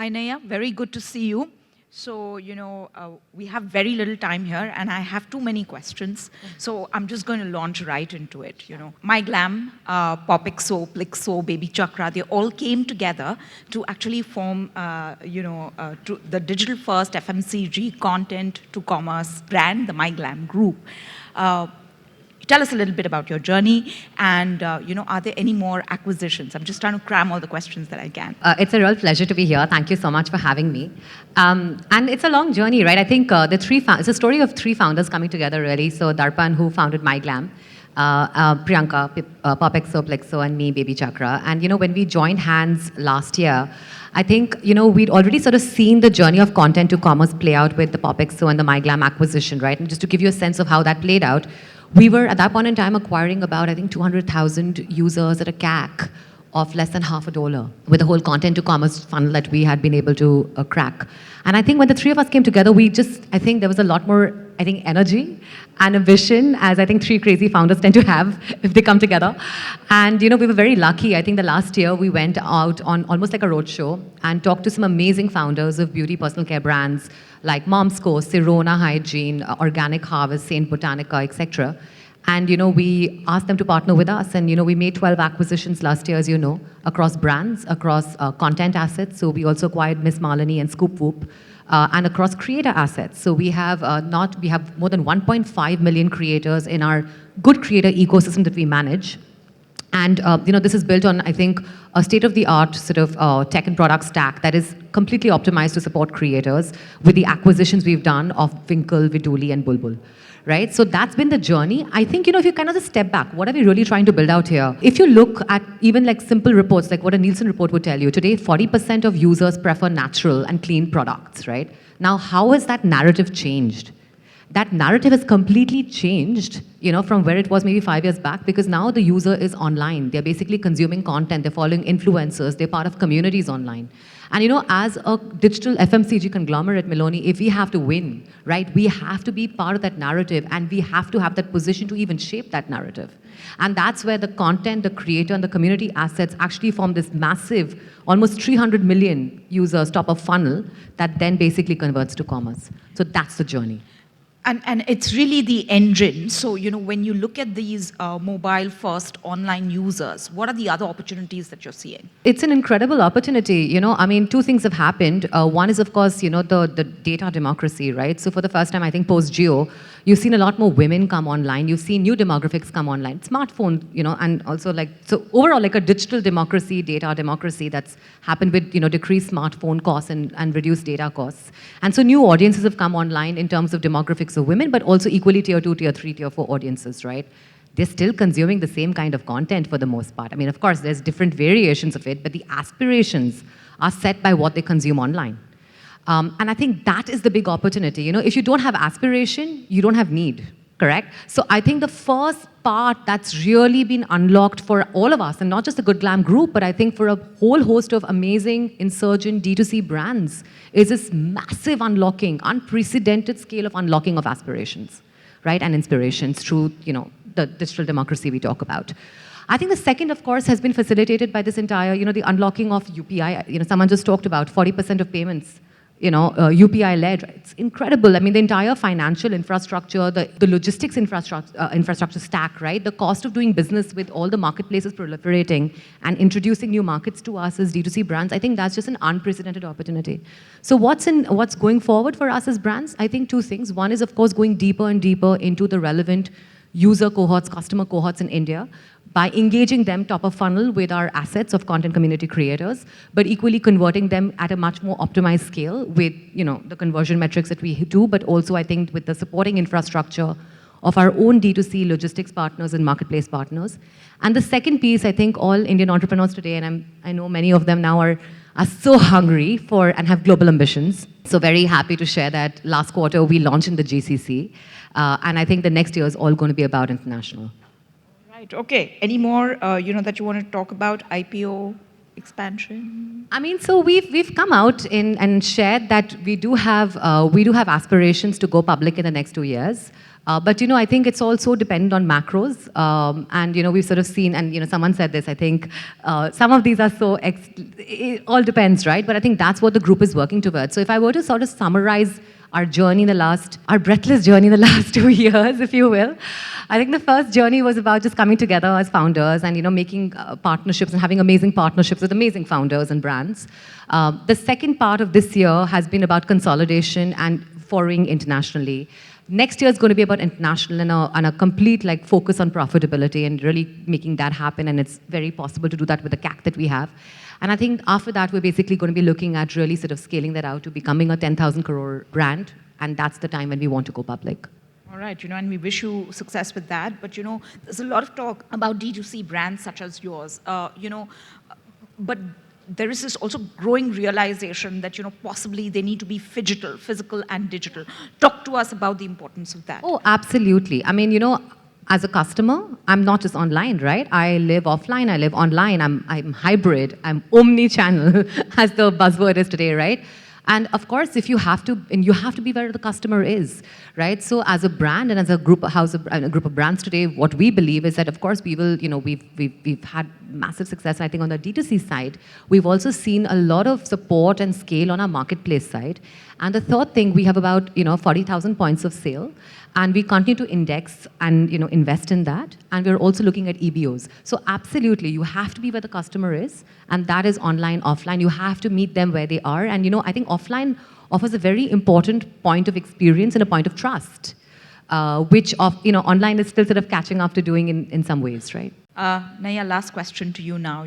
Hi, Naiyya. Very good to see you. So, we have very little time here, and I have too many questions. So, I'm just going to launch right into it. My Glamm, Popexo, Plixo, Baby Chakra, they all came together to actually form, the digital-first FMCG content to commerce brand, the My Glamm Group. Tell us a little bit about your journey, and are there any more acquisitions? I'm just trying to cram all the questions that I can. It's a real pleasure to be here. Thank you so much for having me. And it's a long journey, right? I think it's a story of three founders coming together, really. So Darpan, who founded My Glamm, Priyanka, Popexo, Plexo, and me, Baby Chakra. And when we joined hands last year, I think we'd already sort of seen the journey of content to commerce play out with the Popexo and the My Glamm acquisition, right? And just to give you a sense of how that played out, we were at that point in time acquiring about, I think, 200,000 users at a CAC of less than $50 with the whole content to commerce funnel that we had been able to crack. And I think when the three of us came together, I think there was a lot more, energy and ambition, as I think three crazy founders tend to have if they come together. And, we were very lucky. I think the last year we went out on almost like a roadshow and talked to some amazing founders of beauty personal care brands like Momsco, Sirona Hygiene, Organic Harvest, Saint Botanica, etc. And, we asked them to partner with us. And, we made 12 acquisitions last year, as you know, across brands, across content assets. So we also acquired Miss Malini and Scoop Whoop. And across creator assets. So we have more than 1.5 million creators in our good creator ecosystem that we manage. And this is built on, I think, a state-of-the-art sort of tech and product stack that is completely optimized to support creators with the acquisitions we've done of Winkle, Viduli, and Bulbul. Right? So that's been the journey. I think, if you kind of just step back, what are we really trying to build out here? If you look at even like simple reports, like what a Nielsen report would tell you, today 40% of users prefer natural and clean products, right? Now, how has that narrative changed? That narrative has completely changed, from where it was maybe 5 years back, because now the user is online. They're basically consuming content. They're following influencers. They're part of communities online. And, as a digital FMCG conglomerate, Miloni, if we have to win, right, we have to be part of that narrative, and we have to have that position to even shape that narrative. And that's where the content, the creator, and the community assets actually form this massive, almost 300 million users top of funnel that then basically converts to commerce. So that's the journey. And it's really the engine. So, when you look at these mobile-first online users, what are the other opportunities that you're seeing? It's an incredible opportunity. Two things have happened. One is, of course, the data democracy, right? So for the first time, I think post-Geo, you've seen a lot more women come online. You've seen new demographics come online. Smartphone, and also so overall, like a digital democracy, data democracy that's happened with, decreased smartphone costs and reduced data costs. And so new audiences have come online in terms of demographics of women, but also equally tier 2, tier 3, tier 4 audiences, right? They're still consuming the same kind of content for the most part. Of course, there's different variations of it, but the aspirations are set by what they consume online. And I think that is the big opportunity. If you don't have aspiration, you don't have need, correct? So I think the first part that's really been unlocked for all of us, and not just the Good Glamm Group, but I think for a whole host of amazing insurgent D2C brands, is this massive unlocking, unprecedented scale of unlocking of aspirations, right, and inspirations through, the digital democracy we talk about. I think the second, of course, has been facilitated by this entire, the unlocking of UPI. Someone just talked about 40% of payments, UPI-led. It's incredible. The entire financial infrastructure, the logistics infrastructure stack, right? The cost of doing business with all the marketplaces proliferating and introducing new markets to us as D2C brands, I think that's just an unprecedented opportunity. So what's going forward for us as brands? I think two things. One is, of course, going deeper and deeper into the relevant user cohorts, customer cohorts in India, by engaging them top of funnel with our assets of content community creators, but equally converting them at a much more optimized scale with the conversion metrics that we do, but also I think with the supporting infrastructure of our own D2C logistics partners and marketplace partners. And the second piece, I think all Indian entrepreneurs today, and I know many of them now are so hungry for and have global ambitions. So very happy to share that last quarter we launched in the GCC. And I think the next year is all going to be about international. Right, okay. Any more, that you want to talk about, IPO? expansion? I mean, so we've come out in and shared that we do have aspirations to go public in the next 2 years. But I think it's also dependent on macros, and we've sort of seen, and someone said this. I think some of these are it all depends, right? But I think that's what the group is working towards. So if I were to sort of summarize our breathless journey in the last 2 years, if you will. I think the first journey was about just coming together as founders and, making partnerships and having amazing partnerships with amazing founders and brands. The second part of this year has been about consolidation and foraying internationally. Next year is going to be about international and a complete focus on profitability and really making that happen. And it's very possible to do that with the CAC that we have. And I think after that, we're basically going to be looking at really sort of scaling that out to becoming a 10,000 crore brand. And that's the time when we want to go public. All right, and we wish you success with that. But, there's a lot of talk about D2C brands such as yours, but there is this also growing realization that, possibly they need to be physical and digital. Talk to us about the importance of that. Oh, absolutely. I mean, as a customer, I'm not just online, right? I live offline, I live online, I'm hybrid, I'm omni-channel, as the buzzword is today, right? And of course, you have to be where the customer is, right? So as a brand and as a group of brands today, what we believe is that, of course, we will, we've had massive success, I think, on the D2C side. We've also seen a lot of support and scale on our marketplace side. And the third thing, we have about, 40,000 points of sale. And we continue to index and invest in that. And we're also looking at EBOs. So absolutely, you have to be where the customer is. And that is online, offline. You have to meet them where they are. And I think offline offers a very important point of experience and a point of trust, which online is still sort of catching up to doing in some ways, right? Naiyya, last question to you now.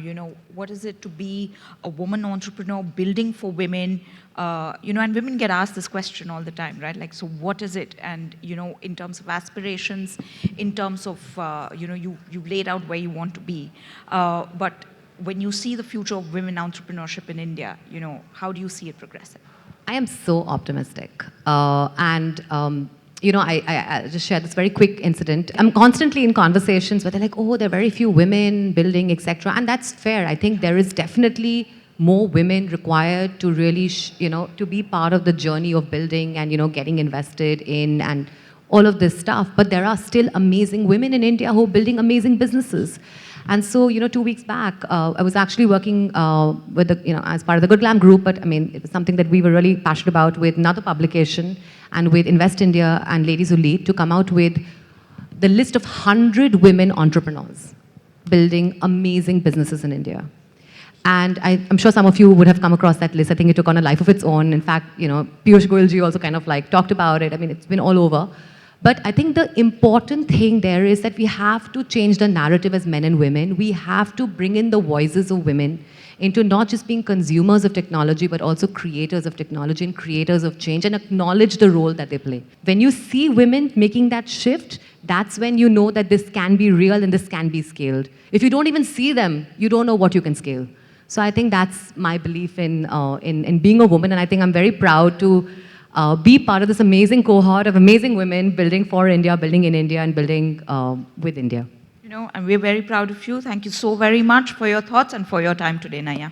What is it to be a woman entrepreneur building for women? And women get asked this question all the time, right? So what is it? And, in terms of aspirations, in terms of, you've laid out where you want to be. But when you see the future of women entrepreneurship in India, how do you see it progressing? I am so optimistic. I just share this very quick incident. I'm constantly in conversations where they're like, oh, there are very few women building, etc. And that's fair. I think there is definitely more women required to really, to be part of the journey of building and, getting invested in and all of this stuff. But there are still amazing women in India who are building amazing businesses. And so, 2 weeks back, I was actually working with as part of the Glamm group, but I mean, it was something that we were really passionate about with another publication and with Invest India and Ladies Who Lead to come out with the list of 100 women entrepreneurs building amazing businesses in India. And I'm sure some of you would have come across that list. I think it took on a life of its own. In fact, Piyush Goyalji also kind of talked about it. I mean, it's been all over. But I think the important thing there is that we have to change the narrative as men and women. We have to bring in the voices of women into not just being consumers of technology, but also creators of technology and creators of change and acknowledge the role that they play. When you see women making that shift, that's when you know that this can be real and this can be scaled. If you don't even see them, you don't know what you can scale. So I think that's my belief in being a woman, and I think I'm very proud to be part of this amazing cohort of amazing women building for India, building in India, and building with India. And we're very proud of you. Thank you so very much for your thoughts and for your time today, Naiyya.